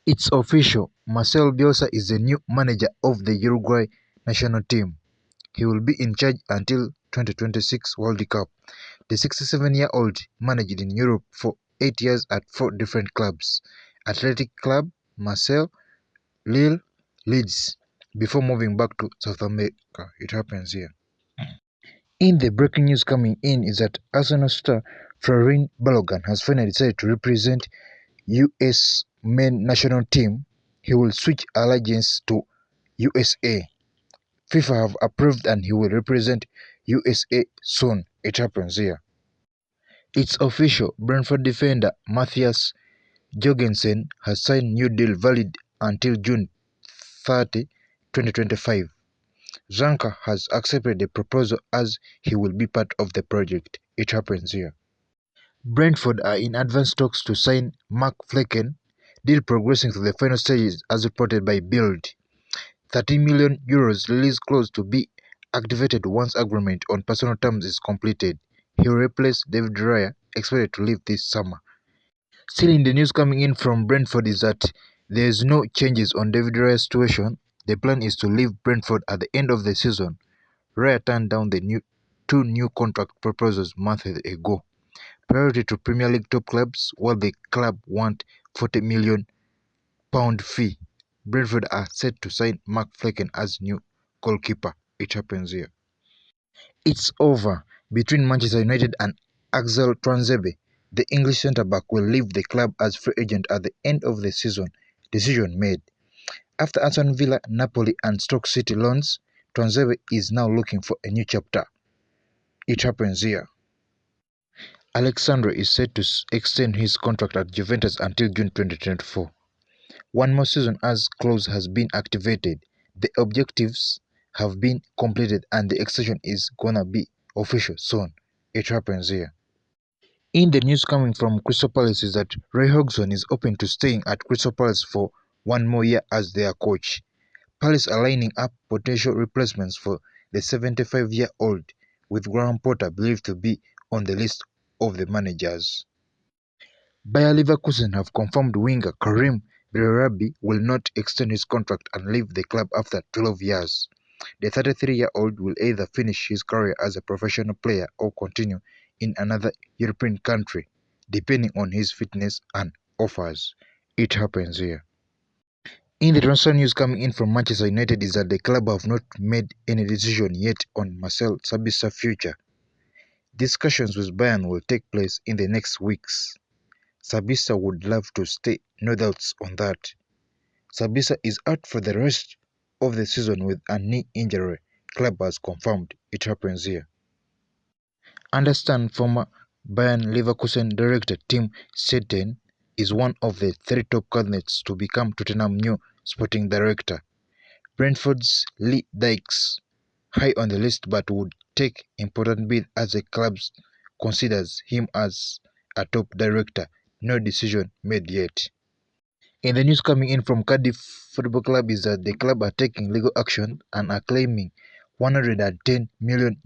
It's official, Marcel Bielsa is the new manager of the Uruguay national team. He will be in charge until 2026 World Cup. The 67-year-old managed in Europe for 8 years at 4 different clubs: Athletic Club, Marseille, Lille, Leeds, before moving back to South America. It happens here. In the breaking news coming in is that Arsenal star Karim Bellarabi has finally decided to represent US men national team. He will switch allegiance to USA. FIFA have approved and he will represent USA soon. It happens here. It's official, Brentford defender Mathias Jorgensen has signed new deal valid until June 30, 2025. Zanka has accepted the proposal as he will be part of the project. It happens here. Brentford are in advanced talks to sign Mark Flecken, deal progressing to the final stages as reported by Bild. €30 million release clause to be activated once agreement on personal terms is completed. He will replace David Raya, expected to leave this summer. Still in the news coming in from Brentford is that there is no changes on David Raya's situation. The plan is to leave Brentford at the end of the season. Raya turned down the two new contract proposals months ago. Priority to Premier League top clubs, while the club want £40 million fee. Brentford are set to sign Mark Flecken as new goalkeeper. It happens here. It's over between Manchester United and Axel Tuanzebe. The English centre-back will leave the club as free agent at the end of the season. Decision made. After Aston Villa, Napoli and Stoke City loans, Tuanzebe is now looking for a new chapter. It happens here. Sandro is set to extend his contract at Juventus until June 2024. One more season as clause has been activated. The objectives have been completed and the extension is gonna be official soon. It happens here. In the news coming from Crystal Palace is that Roy Hodgson is open to staying at Crystal Palace for one more year as their coach. Palace are lining up potential replacements for the 75-year-old, with Graham Potter believed to be on the list of the managers. Bayer Leverkusen have confirmed winger Karim Bellarabi will not extend his contract and leave the club after 12 years. The 33-year-old will either finish his career as a professional player or continue in another European country, depending on his fitness and offers. It happens here. In the transfer news coming in from Manchester United is that the club have not made any decision yet on Marcel Sabitzer's future. Discussions with Bayern will take place in the next weeks. Sabitzer would love to stay, no doubts on that. Sabitzer is out for the rest of the season with a knee injury. Club has confirmed. It happens here. Understand former Bayern Leverkusen director Tim Stetten is one of the 3 top candidates to become Tottenham's new sporting director. Brentford's Lee Dykes high on the list but would take important bid as the club considers him as a top director. No decision made yet. In the news coming in from Cardiff Football Club is that the club are taking legal action and are claiming €110 million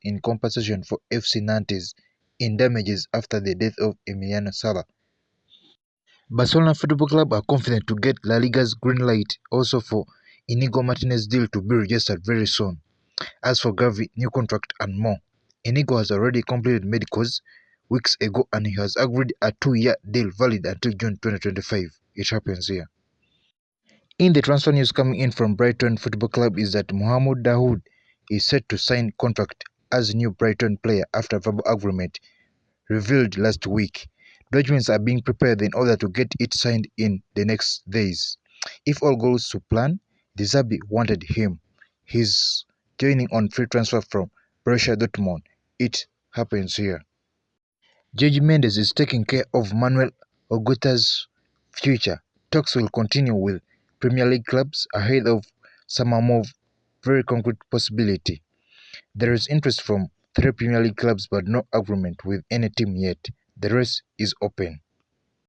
in compensation for FC Nantes in damages after the death of Emiliano Sala. Barcelona Football Club are confident to get La Liga's green light also for Inigo Martinez deal to be registered very soon. As for Gavi, new contract and more, Inigo has already completed medicals weeks ago and he has agreed a 2-year deal valid until June 2025. It happens here. In the transfer news coming in from Brighton Football Club is that Mahmoud Dahoud is set to sign contract as new Brighton player after verbal agreement revealed last week. Documents are being prepared in order to get it signed in the next days. If all goes to plan, the Zabi wanted him. He's joining on free transfer from Borussia Dortmund. It happens here. Jorge Mendes is taking care of Manuel Urgate's future. Talks will continue with Premier League clubs ahead of some more very concrete possibility. There is interest from 3 Premier League clubs but no agreement with any team yet. The rest is open.